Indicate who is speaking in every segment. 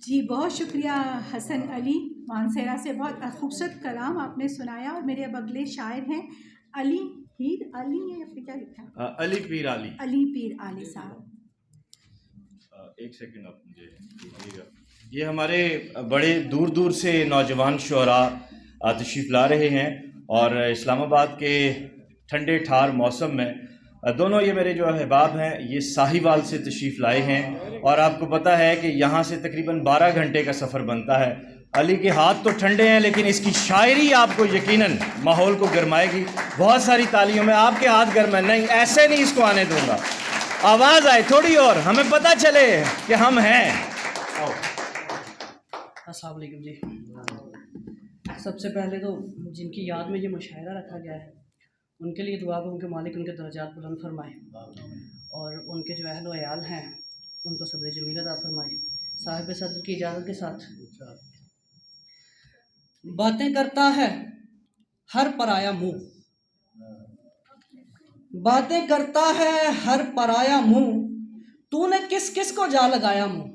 Speaker 1: जी बहुत शुक्रिया हसन अली मानसेरा से, बहुत खूबसूरत कलाम आपने सुनाया। और मेरे अब अगले शायर हैं अली पीर अली है या फिर क्या लिखा है?
Speaker 2: अली पीर अली।
Speaker 1: अली पीर अली साहब।
Speaker 2: एक सेकंड आप मुझे दीजिएगा। ये हमारे बड़े दूर दूर से नौजवान शुअरा तशरीफ़ ला रहे हैं और इस्लामाबाद के ठंडे ठार मौसम में दोनों ये मेरे जो अहबाब हैं ये साहिवाल से तशरीफ़ लाए हैं। और आपको पता है कि यहाँ से तकरीबन 12 घंटे का सफ़र बनता है। अली के हाथ तो ठंडे हैं लेकिन इसकी शायरी आपको यकीनन माहौल को गरमाएगी। बहुत सारी तालियों में आपके हाथ गर्म है। नहीं, ऐसे नहीं इसको आने दूंगा। आवाज़ आए थोड़ी और, हमें पता चले कि हम हैं।
Speaker 3: अस्सलाम वालेकुम जी। सबसे पहले तो जिनकी याद में ये मुशायरा रखा गया है उनके लिए दुआ को उनके मालिक उनके दर्जात बुलंद फरमाए और उनके जो अहल व अयाल हैं उनको सब्र जमील अता फरमाए। साहिब सदर की इजाज़त के साथ बातें करता है हर पराया मुँह, बातें करता है हर पराया मुँह, तूने किस किस को जा लगाया मुँह।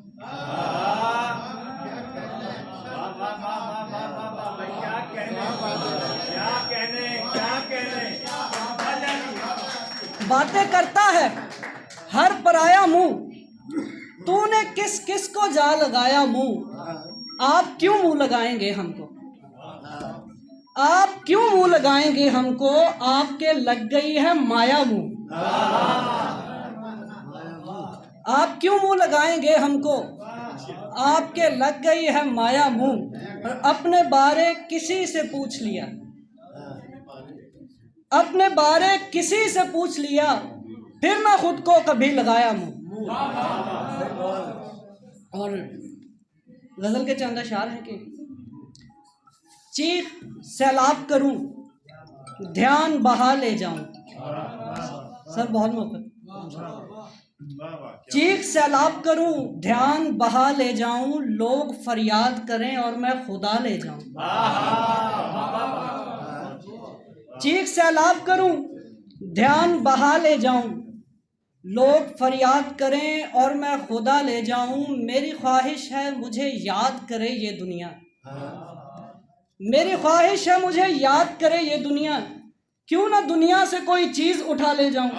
Speaker 3: बातें करता है हर पराया मुँह, तूने किस किस को जा लगाया मुँह। आप क्यों मुँह लगाएंगे हमको, आप क्यों मुँह लगाएंगे हमको, आपके लग गई है माया मुँह। आप क्यों मुँह लगाएंगे हमको, आपके लग गई है माया मुँह। और अपने बारे किसी से पूछ लिया, अपने बारे किसी से पूछ लिया, फिर ना खुद को कभी लगाया मुँह। और गज़ल के चंद अशार हैं कि चीख सैलाब करूं ध्यान बहा ले जाऊं। सर बहुत मोहब्बत। चीख सैलाब करूं ध्यान बहा ले जाऊं, लोग फरियाद करें और मैं खुदा ले जाऊं। चीख सैलाब करूं ध्यान बहा ले जाऊं, लोग फरियाद करें और मैं खुदा ले जाऊं। मेरी ख्वाहिश है मुझे याद करे ये दुनिया, मेरी ख्वाहिश है मुझे याद करे ये दुनिया, क्यों ना दुनिया से कोई चीज उठा ले जाऊं।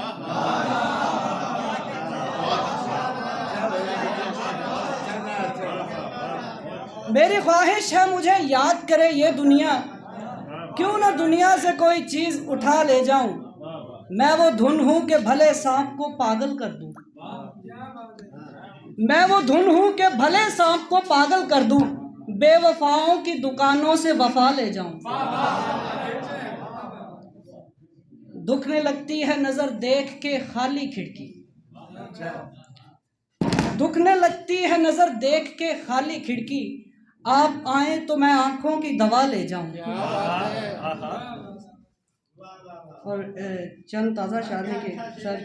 Speaker 3: मेरी ख्वाहिश है मुझे याद करे ये दुनिया, क्यों ना दुनिया से कोई चीज उठा ले जाऊं। मैं वो धुन हूं कि भले सांप को पागल कर दूं, मैं वो धुन हूं कि भले सांप को पागल कर दूं, बेवफाओं की दुकानों से वफा ले जाऊं। दुखने लगती है नजर देख के खाली खिड़की, दुखने लगती है नजर देख के खाली खिड़की, आप आए तो मैं आंखों की दवा ले जाऊं। और चंद ताज़ा शायरी के सर,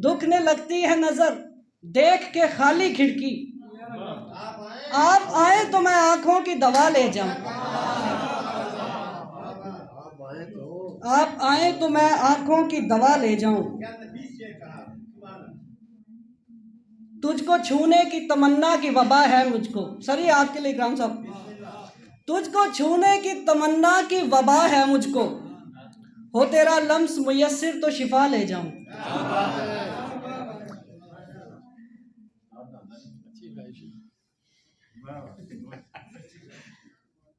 Speaker 3: दुखने लगती है नजर देख के खाली खिड़की, आप आए तो मैं आंखों की दवा ले जाऊं। आप आए तो मैं आंखों की दवा ले जाऊं। तुझको छूने की तमन्ना की वबा है मुझको। सर ये आपके लिए इकराम साहब। तुझको छूने की तमन्ना की वबा है मुझको, हो तेरा लम्स मुयस्सिर तो शिफा ले जाऊं।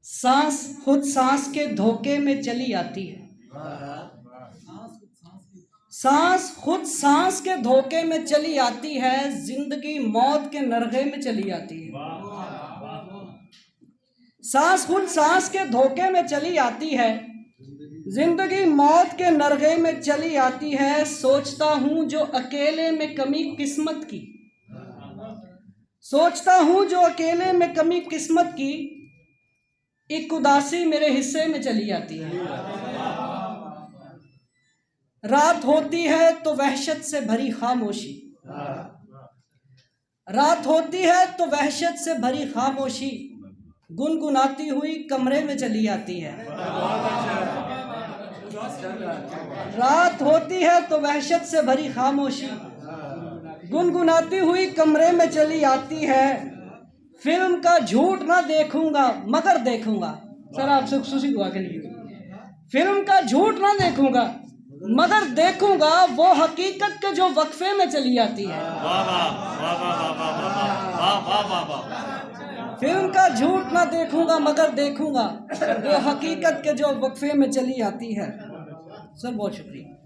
Speaker 3: सांस खुद सांस के धोखे में चली आती है, सांस खुद सांस के धोखे में चली आती है, जिंदगी मौत के नरगे में चली आती है। सांस खुद सांस के धोखे में चली आती है, जिंदगी मौत के नरगे में चली आती है। सोचता हूँ जो अकेले में कमी किस्मत की, सोचता हूँ जो अकेले में कमी किस्मत की, एक उदासी मेरे हिस्से में चली आती है। रात होती है तो वहशत से भरी खामोशी, रात होती है तो वहशत से भरी खामोशी, गुनगुनाती हुई कमरे में चली आती है। रात होती है तो वहशत से भरी खामोशी, गुनगुनाती हुई कमरे में चली आती है, फिल्म का झूठ ना देखूंगा मगर देखूंगा। सर आपसे खुसूसी दुआ के लिए, फिल्म का झूठ ना देखूंगा मगर देखूंगा वो हकीकत के जो वक्फे में चली आती है। फिल्म का झूठ ना देखूंगा मगर देखूंगा वो हकीकत के जो वक्फे में चली आती है। सर बहुत शुक्रिया।